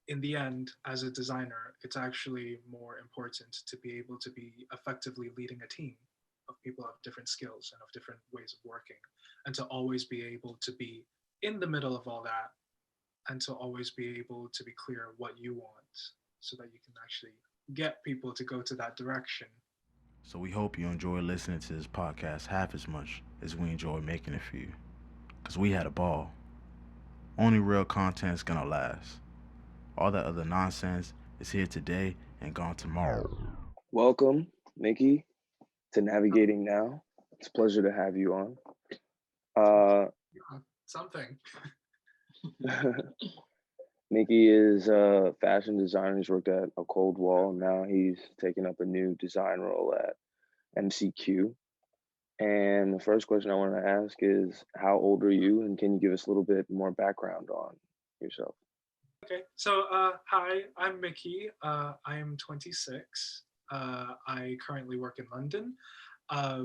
in the end, as a designer, it's actually more important to be able to be effectively leading a team of people of different skills and of different ways of working, and to always be able to be in the middle of all that, and to always be able to be clear what you want so that you can actually get people to go to that direction. So we hope you enjoy listening to this podcast half as much as we enjoy making it for you. Because we had a ball. Only real content is gonna last. All that other nonsense is here today and gone tomorrow. Welcome, Micky, to Navigating Now. It's a pleasure to have you on. Uh, Yeah, something. Mickey is a fashion designer. He's worked at ACOLDWALL. Now he's taken up a new design role at MCQ. And the first question I wanted to ask is, how old are you? And can you give us a little bit more background on yourself? Okay, so hi, I'm Mickey. I am 26. I currently work in London. Uh,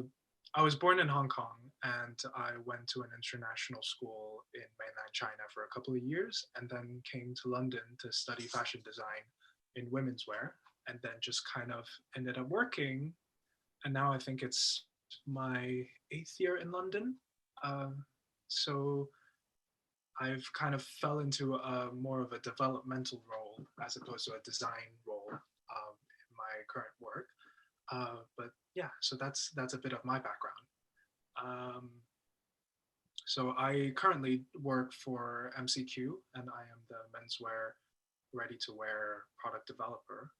I was born in Hong Kong and I went to an international school in mainland China for a couple of years and then came to London to study fashion design in women's wear and then just kind of ended up working. And now I think it's my 8th year in London. So I've kind of fell into a more of a developmental role as opposed to a design role in my current work. But yeah, so that's a bit of my background. Um, so I currently work for MCQ, and I am the menswear ready to wear product developer,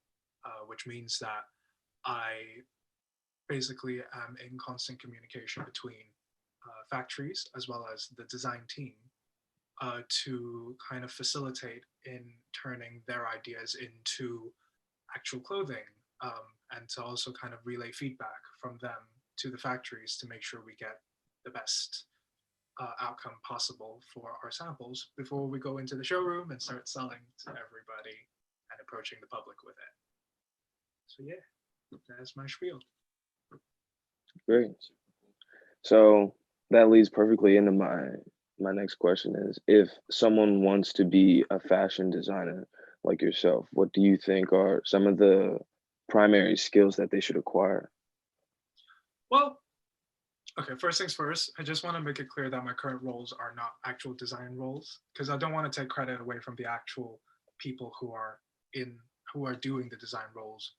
which means that I basically am in constant communication between factories as well as the design team to kind of facilitate in turning their ideas into actual clothing, and to also kind of relay feedback from them to the factories to make sure we get the best outcome possible for our samples before we go into the showroom and start selling to everybody and approaching the public with it. So yeah, that's my spiel. Great. So that leads perfectly into my next question is, if someone wants to be a fashion designer like yourself, what do you think are some of the primary skills that they should acquire? Well, okay, first things first, I just want to make it clear that my current roles are not actual design roles because I don't want to take credit away from the actual people in who are doing the design roles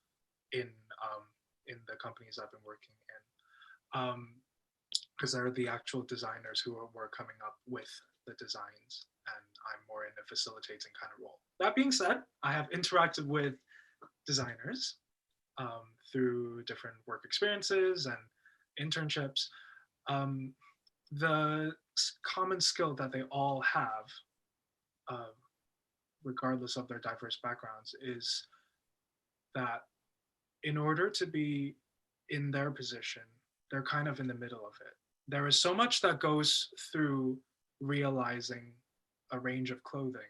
in um, in the companies I've been working in. Because they're the actual designers were coming up with the designs, and I'm more in a facilitating kind of role. That being said, I have interacted with designers through different work experiences and internships. Um, the common skill that they all have, uh, regardless of their diverse backgrounds, is that in order to be in their position, they're kind of in the middle of it. There is so much that goes through realizing a range of clothing.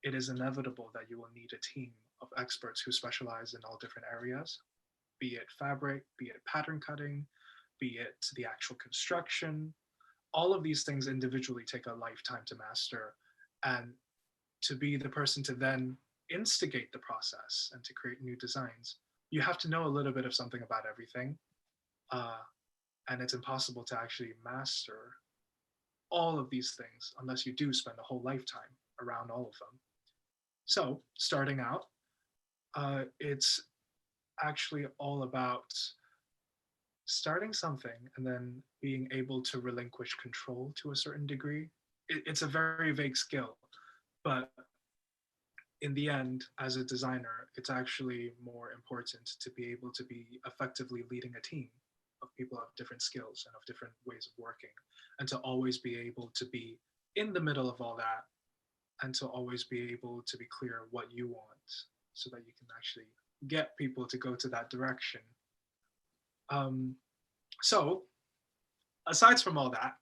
It is inevitable that you will need a team of experts who specialize in all different areas, be it fabric, be it pattern cutting, be it the actual construction. All of these things individually take a lifetime to master. And to be the person to then instigate the process and to create new designs, you have to know a little bit of something about everything. Uh, and it's impossible to actually master all of these things unless you do spend a whole lifetime around all of them. So, starting out, it's actually all about starting something and then being able to relinquish control to a certain degree. It's a very vague skill, but in the end, as a designer, it's actually more important to be able to be effectively leading a team of people of different skills and of different ways of working, and to always be able to be in the middle of all that, and to always be able to be clear what you want so that you can actually get people to go to that direction. Um, so, aside from all that,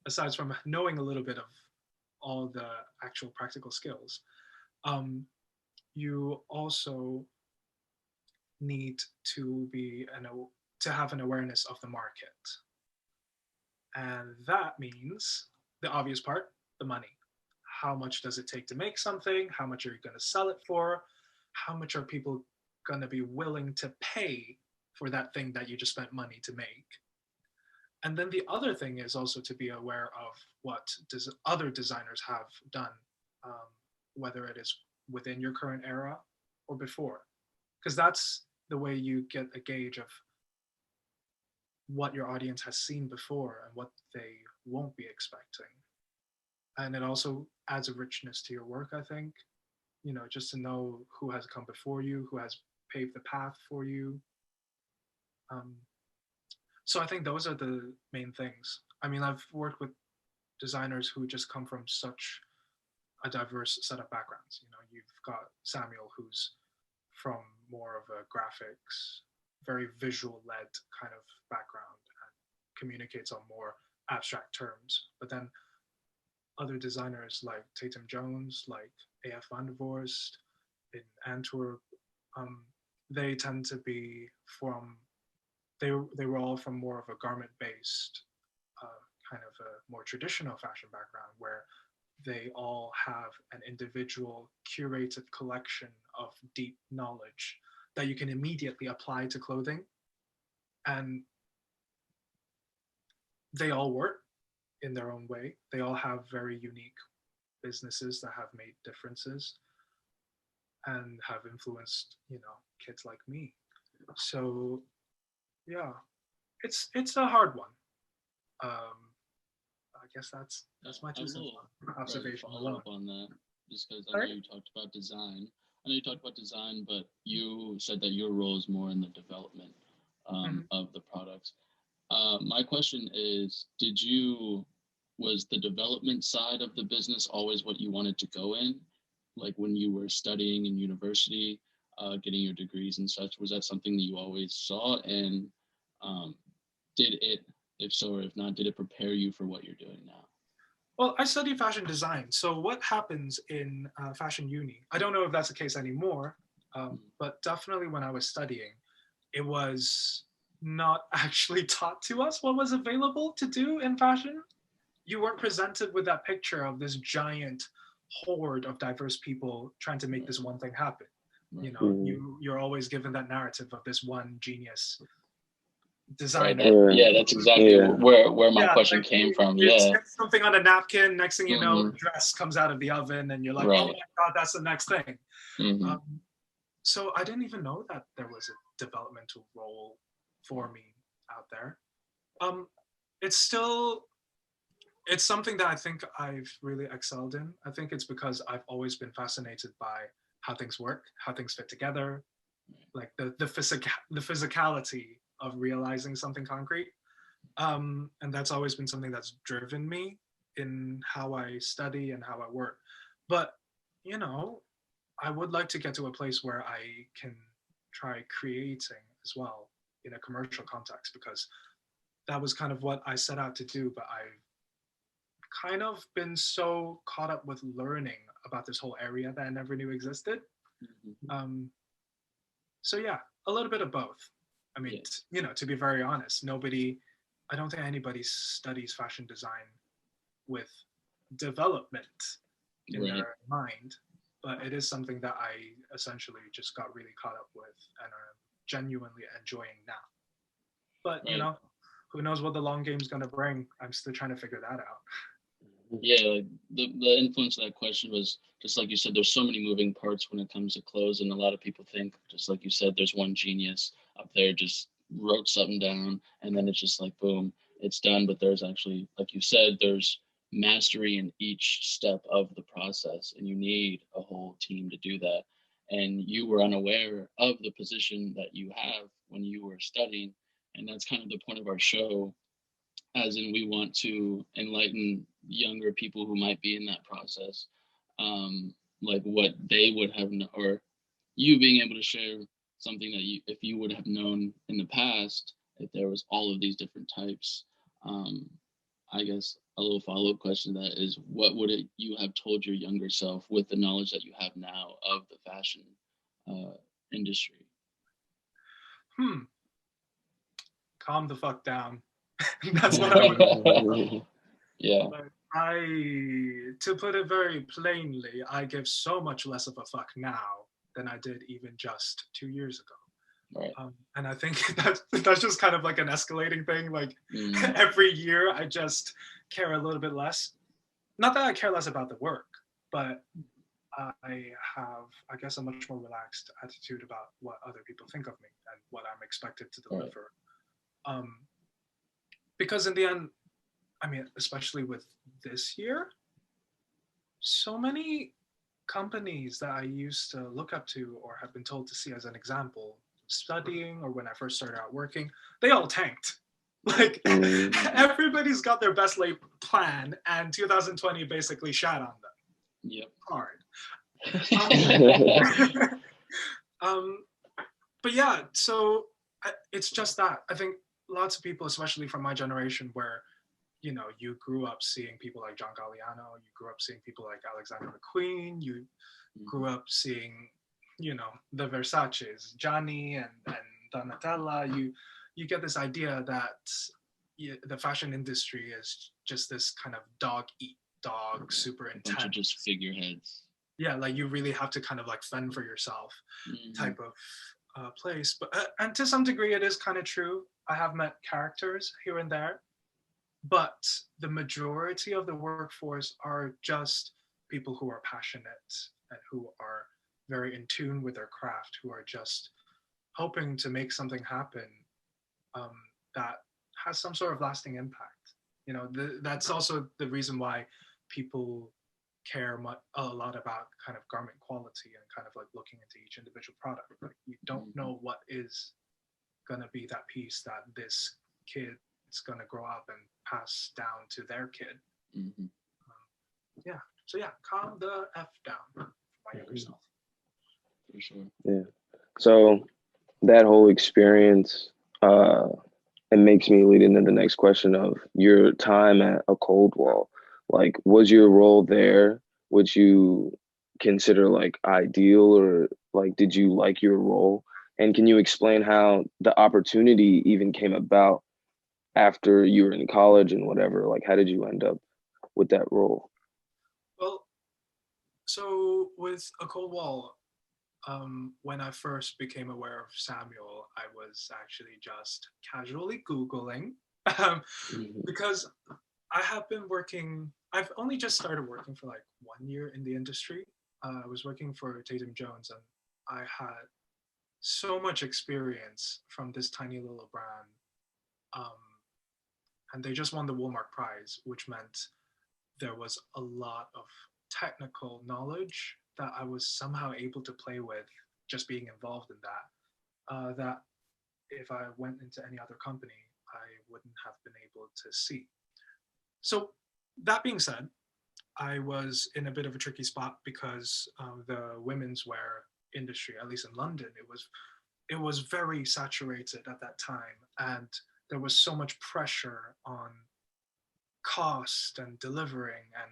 aside from knowing a little bit of all the actual practical skills, um, you also need to to have an awareness of the market, and that means the obvious part, the money. how much does it take to make something? How much are you going to sell it for? How much are people going to be willing to pay for that thing that you just spent money to make? And then the other thing is also to be aware of what other designers have done, whether it is within your current era or before, because that's the way you get a gauge of what your audience has seen before and what they won't be expecting. And it also adds a richness to your work, I think, just to know who has come before you, who has paved the path for you. So I think those are the main things. I mean, I've worked with designers who just come from such a diverse set of backgrounds. You've got Samuel, who's from more of a graphics, very visual-led kind of background and communicates on more abstract terms. But then other designers like Tatum Jones, like A.F. van der Vorst in Antwerp, they tend to be they were all from more of a garment-based, kind of a more traditional fashion background, where they all have an individual curated collection of deep knowledge that you can immediately apply to clothing. And they all work in their own way. They all have very unique businesses that have made differences and have influenced, kids like me. So yeah, it's a hard one. I guess that's my 2 cents observation follow up on that, just because I know you talked about design. But you said that your role is more in the development of the products. My question is, was the development side of the business always what you wanted to go in? Like when you were studying in university, getting your degrees and such, was that something that you always saw? And did it, if so or if not, did it prepare you for what you're doing now? Well, I study fashion design. So what happens in fashion uni, I don't know if that's the case anymore, but definitely when I was studying, it was not actually taught to us what was available to do in fashion. You weren't presented with that picture of this giant horde of diverse people trying to make this one thing happen. You're always given that narrative of this one genius designer. Right. Yeah, that's exactly where my question came from. You stick something on a napkin, next thing you know, the dress comes out of the oven and you're like, oh my God, that's the next thing. So I didn't even know that there was a developmental role for me out there. It's something that I think I've really excelled in. I think it's because I've always been fascinated by how things work, how things fit together, like the physicality of realizing something concrete. And that's always been something that's driven me in how I study and how I work. But, I would like to get to a place where I can try creating as well in a commercial context, because that was kind of what I set out to do, but I've kind of been so caught up with learning about this whole area that I never knew existed. So yeah, a little bit of both. I mean, to be very honest, I don't think anybody studies fashion design with development in their mind, but it is something that I essentially just got really caught up with and are genuinely enjoying now. But, who knows what the long game's going to bring? I'm still trying to figure that out. Yeah, the influence of that question was, just like you said, there's so many moving parts when it comes to clothes, and a lot of people think, just like you said, there's one genius up there just wrote something down, and then it's just like, boom, it's done. But there's actually, like you said, there's mastery in each step of the process, and you need a whole team to do that. And you were unaware of the position that you have when you were studying, and that's kind of the point of our show, as in we want to enlighten younger people who might be in that process, like what they would have or you being able to share something that if you would have known in the past, if there was all of these different types. I guess a little follow-up question to that is, what would you have told your younger self with the knowledge that you have now of the fashion industry? Calm the fuck down. That's what I would. Yeah. To put it very plainly, I give so much less of a fuck now than I did even just 2 years ago. Right. And I think that's just kind of like an escalating thing. Like Mm. every year, I just care a little bit less. Not that I care less about the work, but I have, I guess, a much more relaxed attitude about what other people think of me and what I'm expected to Right. deliver. Um, because in the end, I mean, especially with this year, so many companies that I used to look up to or have been told to see as an example, studying or when I first started out working, they all tanked. Like everybody's got their best laid plan, and 2020 basically shat on them Yep. hard. Um, but yeah, so it's just that I think lots of people, especially from my generation, where you grew up seeing people like John Galliano, you grew up seeing people like Alexander Mcqueen, you grew up seeing, the Versaces, Gianni and Donatella. You get this idea that the fashion industry is just this kind of dog eat dog, super A bunch of intense. just figureheads. Yeah, like you really have to kind of like fend for yourself type of place. But and to some degree, it is kind of true. I have met characters here and there, but the majority of the workforce are just people who are passionate and who are very in tune with their craft, who are just hoping to make something happen that has some sort of lasting impact. That's also the reason why people care a lot about kind of garment quality and kind of like looking into each individual product. Like you don't know what is going to be that piece that this kid is going to grow up and pass down to their kid. Yeah. So yeah, calm the F down for my younger self. For sure. Yeah. So that whole experience, it makes me lead into the next question of your time at ACOLDWALL. Like, was your role there, would you consider like ideal, or like, did you like your role? And can you explain how the opportunity even came about after you were in college and whatever? Like, how did you end up with that role? Well, so with ACOLDWALL, when I first became aware of Samuel, I was actually just casually Googling because I have been working, I've only just started working for like 1 year in the industry. I was working for Tatum Jones, and I had so much experience from this tiny little brand. And they just won the Walmart prize, which meant there was a lot of technical knowledge that I was somehow able to play with just being involved in that. That if I went into any other company, I wouldn't have been able to see. So that being said, I was in a bit of a tricky spot because the women's wear industry, at least in London, it was very saturated at that time, and there was so much pressure on cost and delivering and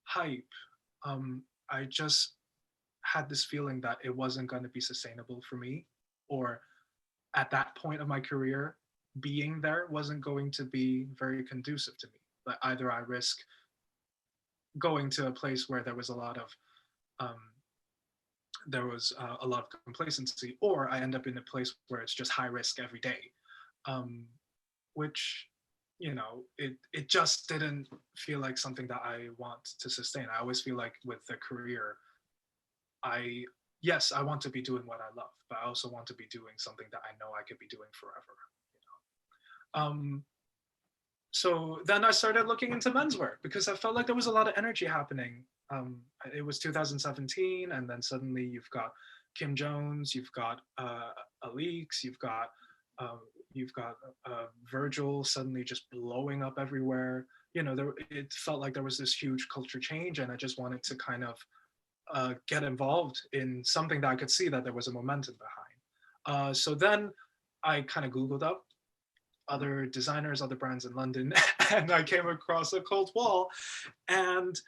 hype. I just had this feeling that it wasn't going to be sustainable for me, or at that point of my career, being there wasn't going to be very conducive to me. Like either I risk going to a place where there was a lot of complacency, or I end up in a place where it's just high risk every day, which it just didn't feel like something that I want to sustain. I always feel like with the career, yes, I want to be doing what I love, but I also want to be doing something that I know I could be doing forever. So then I started looking into menswear because I felt like there was a lot of energy happening. It was 2017, and then suddenly you've got Kim Jones, you've got Alix, you've got Virgil suddenly just blowing up everywhere. It felt like there was this huge culture change, and I just wanted to kind of get involved in something that I could see that there was a momentum behind. So then I kind of Googled up other designers, other brands in London, and I came across ACOLDWALL, and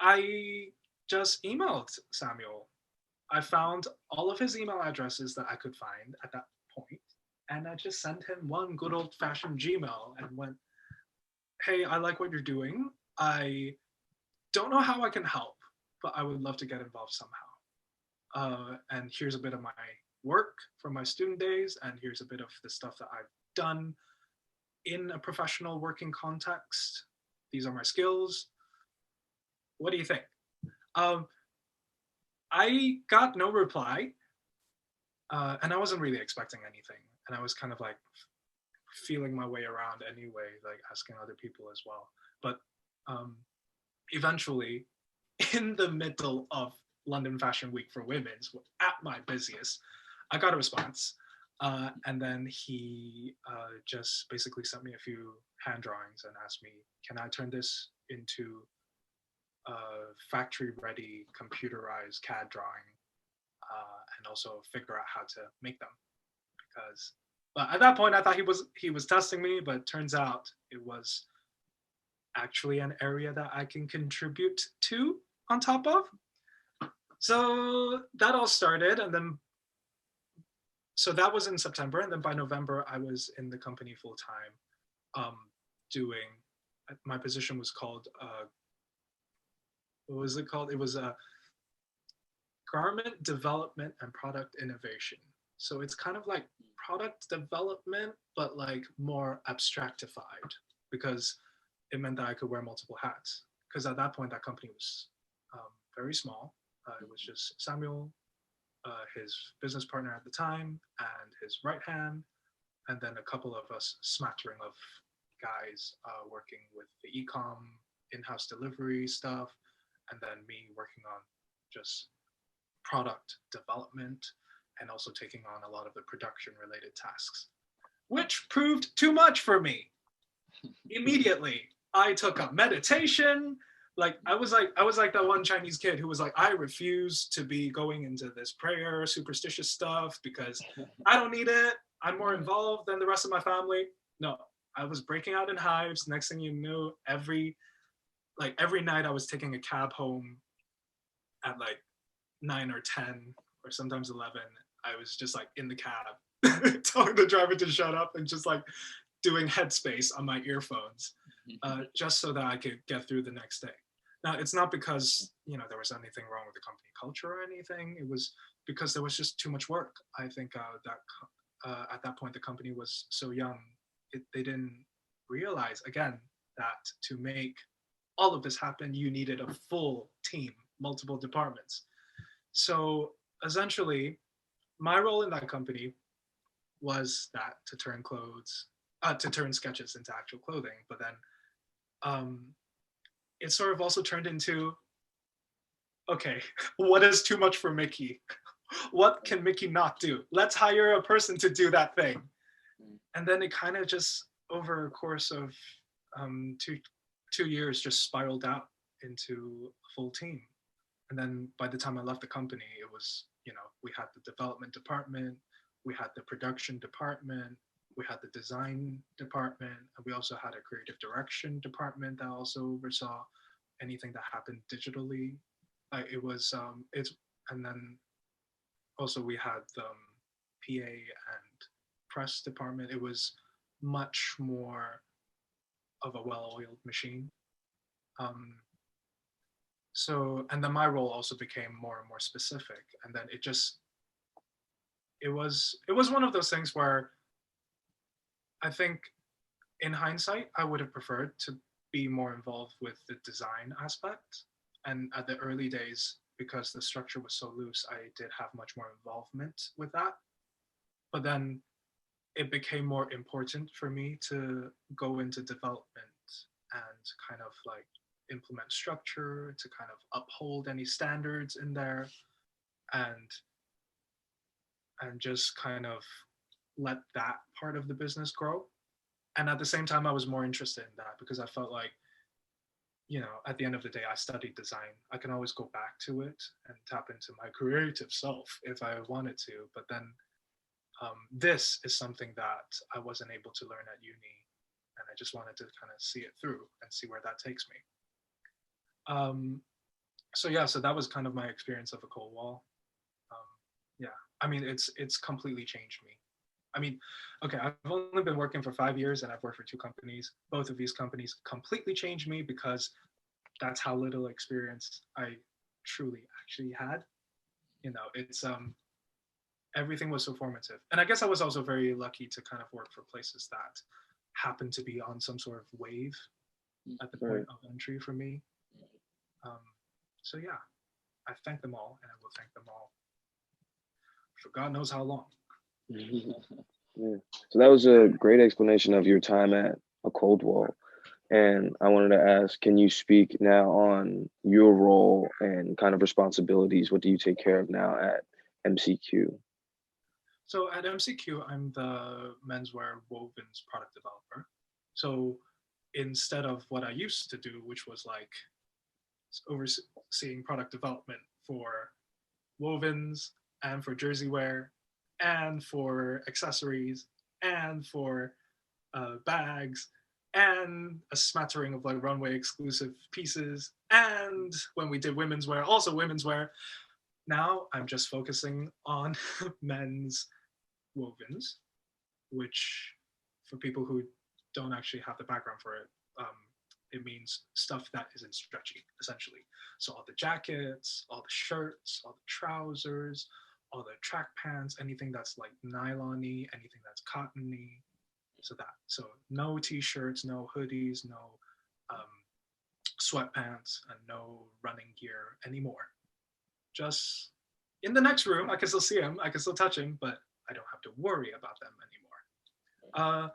I just emailed Samuel. I found all of his email addresses that I could find at that point, and I just sent him one good old fashioned Gmail and went, hey, I like what you're doing. I don't know how I can help, but I would love to get involved somehow. And here's a bit of my work from my student days, and here's a bit of the stuff that I've done in a professional working context. These are my skills. What do you think? Um, I got no reply, and I wasn't really expecting anything. And I was kind of like feeling my way around anyway, like asking other people as well. But um, eventually, in the middle of London Fashion Week for Women's, at my busiest, I got a response. And then he just basically sent me a few hand drawings and asked me, can I turn this into a factory ready computerized CAD drawing and also figure out how to make them? Because but at that point I thought he was testing me, but turns out it was actually an area that I can contribute to on top of. So that all started, and then so that was in September, and then by November I was in the company full time, doing. My position was called. What was it called? It was a garment development and product innovation. So it's kind of like product development, but like more abstractified, because it meant that I could wear multiple hats. Because at that point, that company was very small. It was just Samuel, his business partner at the time, and his right hand, and then a couple of us smattering of guys working with the ecom, in-house delivery stuff, and then me working on just product development and also taking on a lot of the production related tasks, which proved too much for me. Immediately, I took up meditation. Like I was like that one Chinese kid who was like, I refuse to be going into this prayer superstitious stuff because I don't need it. I'm more involved than the rest of my family. No, I was breaking out in hives. Next thing you knew, every night I was taking a cab home at like 9 or 10 or sometimes 11. I was just like in the cab telling the driver to shut up and just like doing headspace on my earphones, just so that I could get through the next day. Now, it's not because, there was anything wrong with the company culture or anything. It was because there was just too much work. I think that at that point, the company was so young, they didn't realize, again, that to make all of this happen, you needed a full team, multiple departments. So essentially, my role in that company was that to turn sketches into actual clothing. But then it sort of also turned into, okay, what is too much for Micky? What can Micky not do? Let's hire a person to do that thing. And then it kind of just over a course of 2 years just spiraled out into a full team. And then by the time I left the company, it was, we had the development department, we had the production department, we had the design department, and we also had a creative direction department that also oversaw anything that happened digitally. It was, and then also we had the PA and press department. It was much more of a well-oiled machine. So, and then my role also became more and more specific. And then it was one of those things where I think in hindsight, I would have preferred to be more involved with the design aspect. And at the early days, because the structure was so loose, I did have much more involvement with that. But then it became more important for me to go into development and kind of like implement structure, to kind of uphold any standards in there, and just kind of let that part of the business grow. And at the same time, I was more interested in that because I felt like, at the end of the day, I studied design. I can always go back to it and tap into my creative self if I wanted to. But then this is something that I wasn't able to learn at uni. And I just wanted to kind of see it through and see where that takes me. So that was kind of my experience of ACOLDWALL. Yeah, I mean, it's completely changed me. I mean, okay, I've only been working for 5 years and I've worked for two companies. Both of these companies completely changed me because that's how little experience I truly actually had. It's everything was so formative. And I guess I was also very lucky to kind of work for places that happened to be on some sort of wave at the point Right. of entry for me. Um, so yeah, I thank them all and I will thank them all for God knows how long. Yeah. So that was a great explanation of your time at ACOLDWALL. And I wanted to ask, can you speak now on your role and kind of responsibilities? What do you take care of now at MCQ? So at MCQ, I'm the menswear wovens product developer. So instead of what I used to do, which was like overseeing product development for wovens and for jersey wear and for accessories and for bags and a smattering of like runway exclusive pieces. And when we did women's wear, also women's wear. Now I'm just focusing on men's wovens, which for people who don't actually have the background for it, it means stuff that isn't stretchy, essentially. So all the jackets, all the shirts, all the trousers, all the track pants, anything that's like nylon-y, anything that's cotton-y. So no t-shirts, no hoodies, no um, sweatpants, and no running gear anymore. Just in the next room, I can still see them, I can still touch them, but I don't have to worry about them anymore.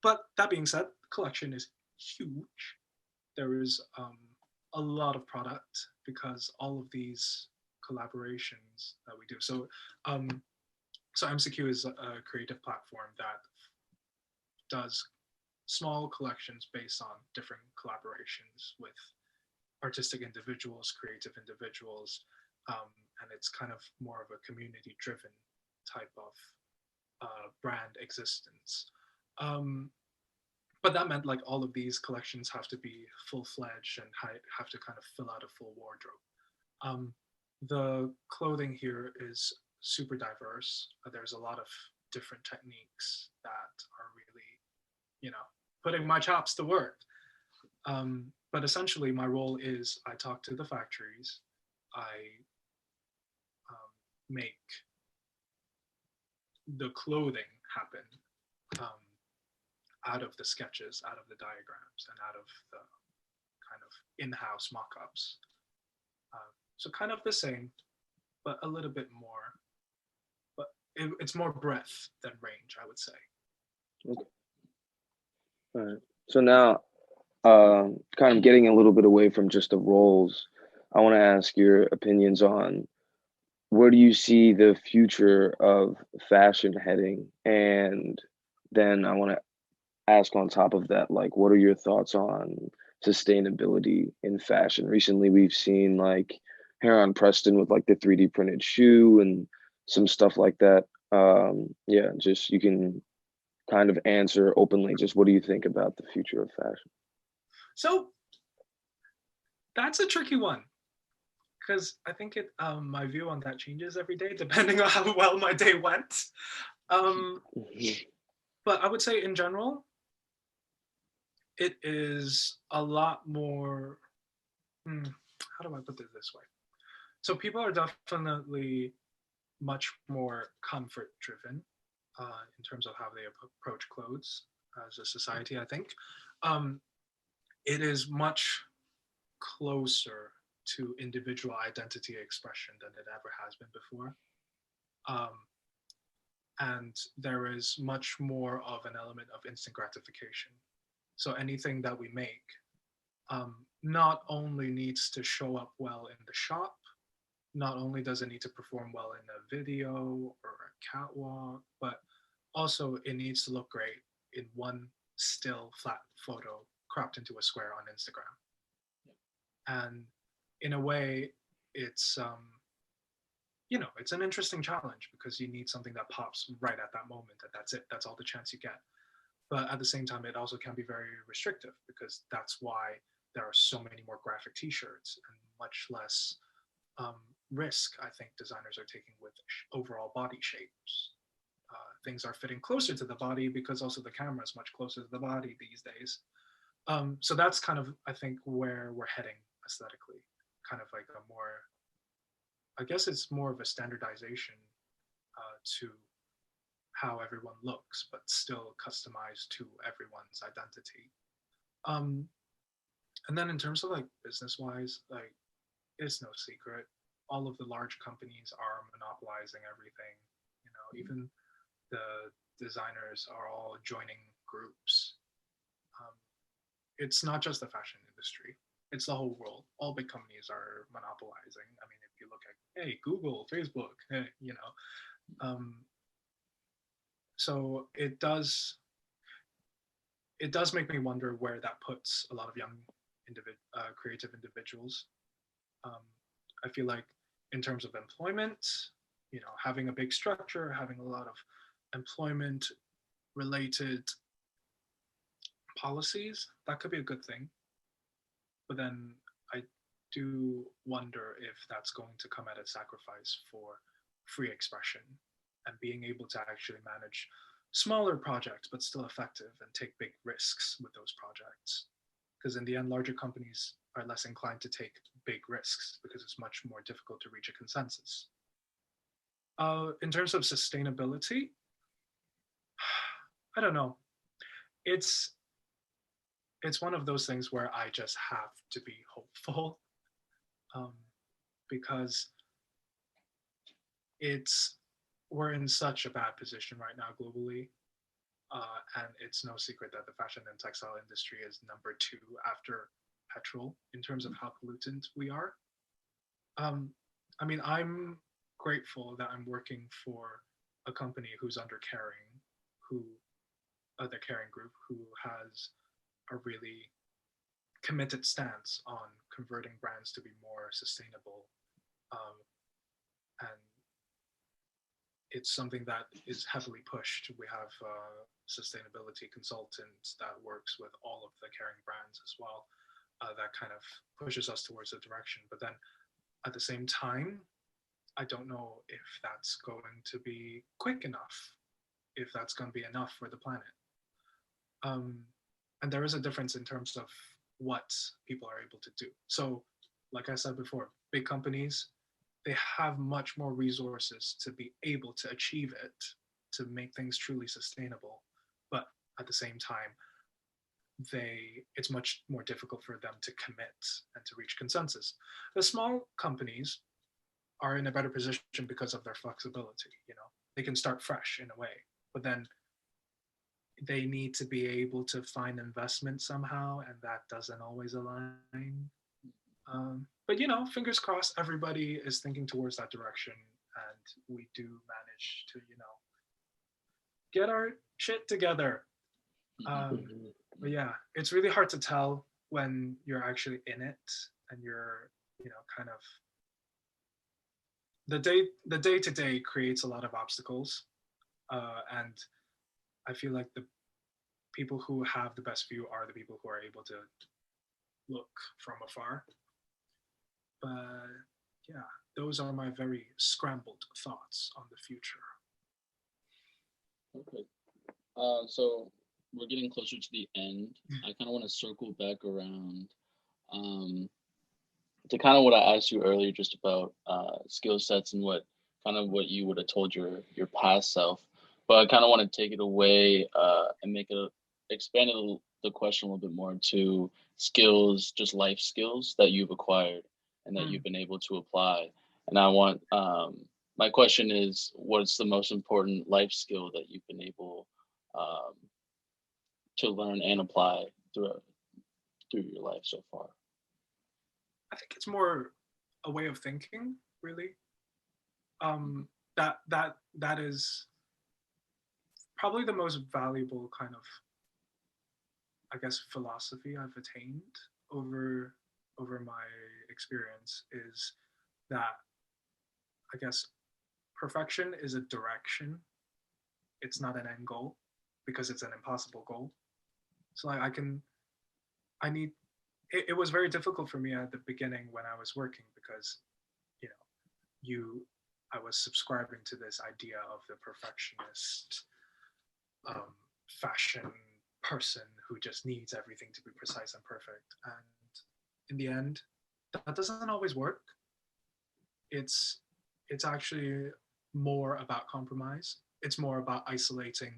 But that being said, the collection is huge. There is a lot of product because all of these collaborations that we do. So MCQ is a creative platform that does small collections based on different collaborations with artistic individuals, creative individuals, and it's kind of more of a community-driven type of brand existence. Um, but that meant like all of these collections have to be full-fledged and have to kind of fill out a full wardrobe. Um, the clothing here is super diverse. There's a lot of different techniques that are really, putting my chops to work. But essentially, my role is I talk to the factories, I make the clothing happen um, out of the sketches, out of the diagrams, and out of the kind of in-house mock-ups. So kind of the same, but a little bit more. But it's more breadth than range, I would say. Okay. All right. So now, kind of getting a little bit away from just the roles, I want to ask your opinions on where do you see the future of fashion heading? And then I want to ask on top of that, like, what are your thoughts on sustainability in fashion? Recently, we've seen like Heron Preston with like the 3D printed shoe and some stuff like that. Yeah, just you can kind of answer openly. Just what do you think about the future of fashion? So that's a tricky one because I think my view on that changes every day depending on how well my day went. Um, but I would say in general, it is a lot more. How do I put it this way? So people are definitely much more comfort driven in terms of how they approach clothes as a society. I think it is much closer to individual identity expression than it ever has been before. And there is much more of an element of instant gratification. So anything that we make not only needs to show up well in the shop, not only does it need to perform well in a video or a catwalk, but also it needs to look great in one still flat photo cropped into a square on Instagram. And in a way, it's it's an interesting challenge because you need something that pops right at that moment, and that's it. That's all the chance you get. But at the same time, it also can be very restrictive because that's why there are so many more graphic T-shirts and much less risk I think designers are taking with overall body shapes. things are fitting closer to the body because also the camera is much closer to the body these days. So that's kind of, I think, where we're heading aesthetically, kind of like a more, I guess it's more of a standardization to how everyone looks, but still customized to everyone's identity. Um, and then in terms of like business wise, like it's no secret, all of the large companies are monopolizing everything. You know, even the designers are all joining groups. Um, it's not just the fashion industry; it's the whole world. All big companies are monopolizing. I mean, if you look at Google, Facebook, you know, so it does make me wonder where that puts a lot of young creative individuals. Um, I feel like in terms of employment, you know, having a big structure, having a lot of employment related policies, that could be a good thing. But then I do wonder if that's going to come at a sacrifice for free expression and being able to actually manage smaller projects but still effective and take big risks with those projects. Because in the end, larger companies are less inclined to take big risks because it's much more difficult to reach a consensus. In terms of sustainability, I don't know. It's it's one of those things where I just have to be hopeful, um, because it's we're in such a bad position right now globally, and it's no secret that the fashion and textile industry is number two after petrol in terms of how pollutant we are. Um, I mean, I'm grateful that I'm working for a company who's under Caring, who the Caring Group, who has a really committed stance on converting brands to be more sustainable, um, and it's something that is heavily pushed. We have a sustainability consultant that works with all of the Caring brands as well. That kind of pushes us towards the direction. But then at the same time, I don't know if that's going to be quick enough, if that's going to be enough for the planet. Um, and there is a difference in terms of what people are able to do. So, like I said before, big companies, they have much more resources to be able to achieve it, to make things truly sustainable. But at the same time, it's much more difficult for them to commit and to reach consensus. The small companies are in a better position because of their flexibility. You know, they can start fresh in a way, but then they need to be able to find investment somehow, and that doesn't always align. But you know, fingers crossed, everybody is thinking towards that direction, and we do manage to, you know, get our shit together. But yeah, it's really hard to tell when you're actually in it and you're, you know, kind of the day to day creates a lot of obstacles, and I feel like the people who have the best view are the people who are able to look from afar. But yeah, those are my very scrambled thoughts on the future. Okay. So we're getting closer to the end. I kind of want to circle back around to kind of what I asked you earlier, just about skill sets and what you would have told your past self. But I kind of want to take it away and make it expand the question a little bit more to skills, just life skills that you've acquired and that you've been able to apply. And I want my question is, what's the most important life skill that you've been able to learn and apply through your life so far? I think it's more a way of thinking, really. That is probably the most valuable kind of, I guess, philosophy I've attained over my experience, is that, I guess, perfection is a direction. It's not an end goal, because it's an impossible goal. So like I need it was very difficult for me at the beginning when I was working, because, you know, I was subscribing to this idea of the perfectionist fashion person who just needs everything to be precise and perfect. And in the end, that doesn't always work. It's it's actually more about compromise. It's more about isolating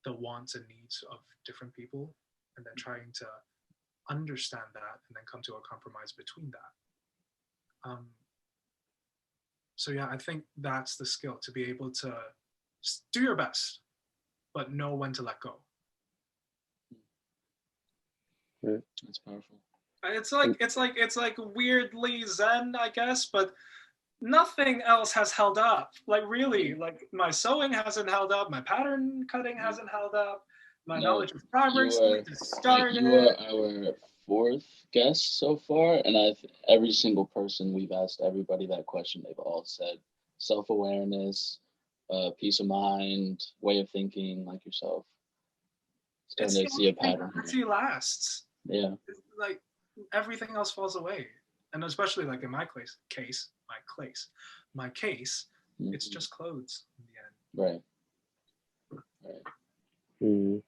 the wants and needs of different people and then trying to understand that and then come to a compromise between that. So yeah, I think that's the skill, to be able to do your best, but know when to let go. That's powerful. It's like weirdly Zen, I guess, but nothing else has held up. Like really, like my sewing hasn't held up, my pattern cutting hasn't held up, my No, knowledge of fabrics you are just started. you are our fourth guest so far, and every single person we've asked everybody that question, they've all said self-awareness, peace of mind, way of thinking, like yourself. It's Starting the to see only a thing pattern that here. actually lasts. Yeah. It's like everything else falls away, and especially like in my case, it's just clothes in the end. Right.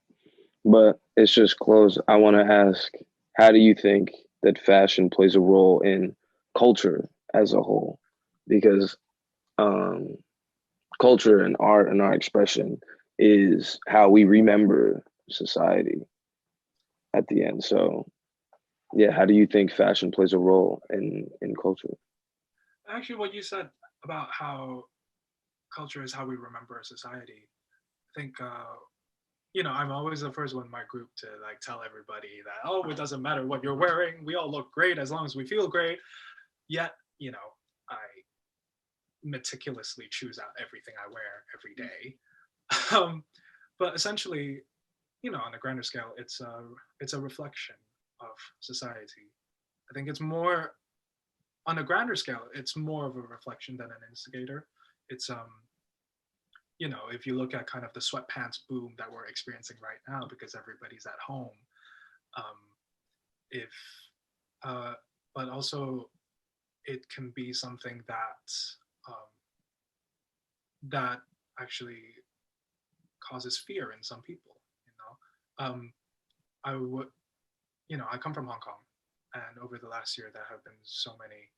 But it's just clothes. I want to ask, how do you think that fashion plays a role in culture as a whole? Because culture and art and our expression is how we remember society at the end. So, yeah, how do you think fashion plays a role in culture? Actually, what you said about how culture is how we remember a society, I think I'm always the first one in my group to like tell everybody that, oh, it doesn't matter what you're wearing, we all look great as long as we feel great. Yet, I meticulously choose out everything I wear every day. But essentially, on a grander scale, it's a reflection of society. I think it's more on a grander scale, it's more of a reflection than an instigator. It's if you look at kind of the sweatpants boom that we're experiencing right now because everybody's at home, um, if but also it can be something that actually causes fear in some people. I would, I come from Hong Kong, and over the last year there have been so many.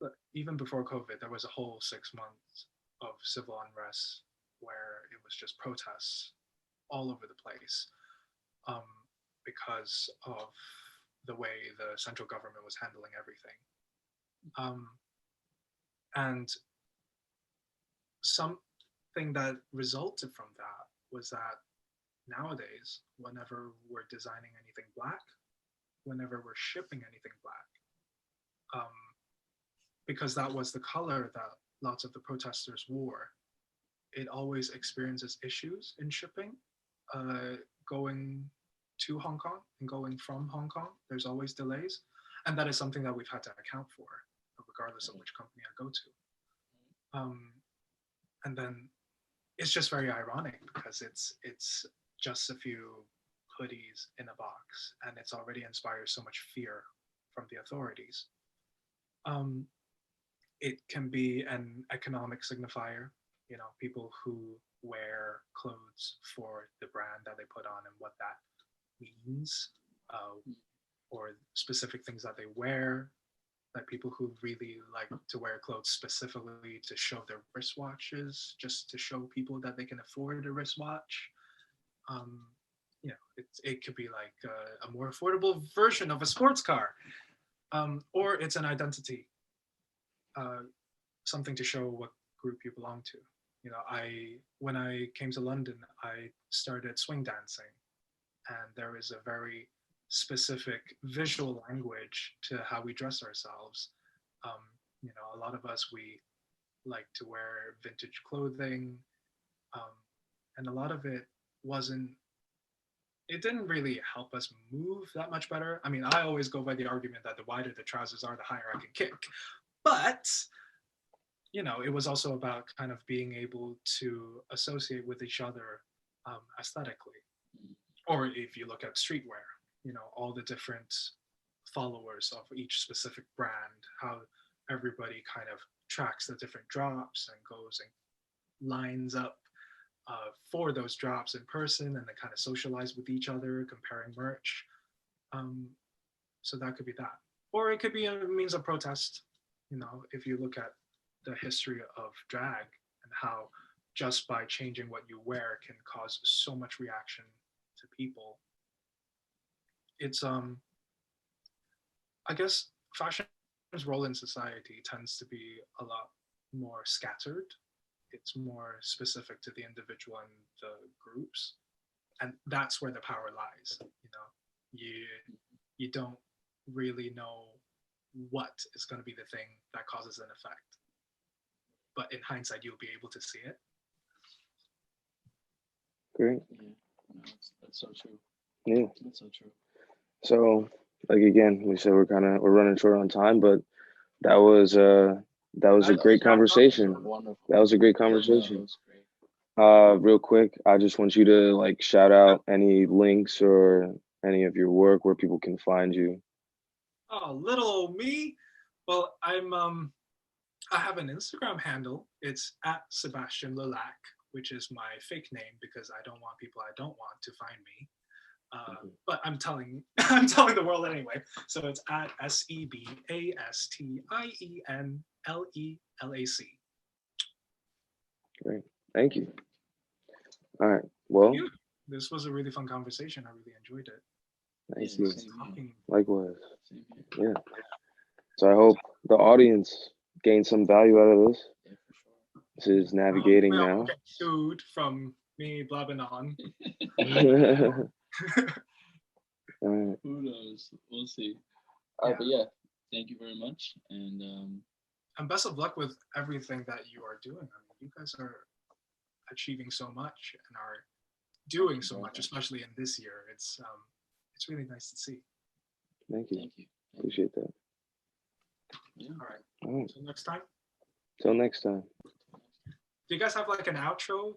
But even before COVID, there was a whole 6 months of civil unrest where it was just protests all over the place because of the way the central government was handling everything. And something that resulted from that was that nowadays, whenever we're designing anything black, whenever we're shipping anything black, because that was the color that lots of the protesters wore, it always experiences issues in shipping, going to Hong Kong and going from Hong Kong. There's always delays. And that is something that we've had to account for, regardless of which company I go to. And then it's just very ironic because it's just a few hoodies in a box, and it's already inspires so much fear from the authorities. It can be an economic signifier, people who wear clothes for the brand that they put on and what that means, or specific things that they wear, like people who really like to wear clothes specifically to show their wristwatches, just to show people that they can afford a wristwatch. It could be like a more affordable version of a sports car, or it's an identity, something to show what group you belong to. When I came to London, I started swing dancing, and there is a very specific visual language to how we dress ourselves. A lot of us, we like to wear vintage clothing, and a lot of it didn't really help us move that much better. I mean, I always go by the argument that the wider the trousers are, the higher I can kick. But, it was also about kind of being able to associate with each other aesthetically. Or if you look at streetwear, all the different followers of each specific brand, how everybody kind of tracks the different drops and goes and lines up for those drops in person, and they kind of socialize with each other, comparing merch. So that could be that, or it could be a means of protest. You know, if you look at the history of drag and how just by changing what you wear can cause so much reaction to people. It's I guess fashion's role in society tends to be a lot more scattered. It's more specific to the individual and the groups, and that's where the power lies. You know, you don't really know what is going to be the thing that causes an effect, but in hindsight, you'll be able to see it. Great. Yeah, no, that's so true. Yeah. That's so true. So, like again, we said we're running short on time, but that was a great conversation. Wonderful. That was a great Yeah, no, conversation. it was great. Real quick, I just want you to like shout out any links or any of your work where people can find you. Oh, little old me. Well, I have an Instagram handle. It's at Sebastian Lilac, which is my fake name because I don't want people I don't want to find me. But I'm telling the world anyway. So it's at SEBASTIENLELAC. Great. Thank you. All right. Well, This was a really fun conversation. I really enjoyed it. nice. Yeah, Yeah, same here. likewise. Same here. Yeah. So I hope the audience gained some value out of this. Yeah, for sure. This is navigating We all now. get sued from me blabbing on. All right. Who knows? We'll see. All right, but yeah, thank you very much, and best of luck with everything that you are doing. I mean, you guys are achieving so much and are doing so much, especially in this year. It's really nice to see. Thank you. thank you. Appreciate that. Yeah. All right. All right. So next time. Till next time. Do you guys have like an outro?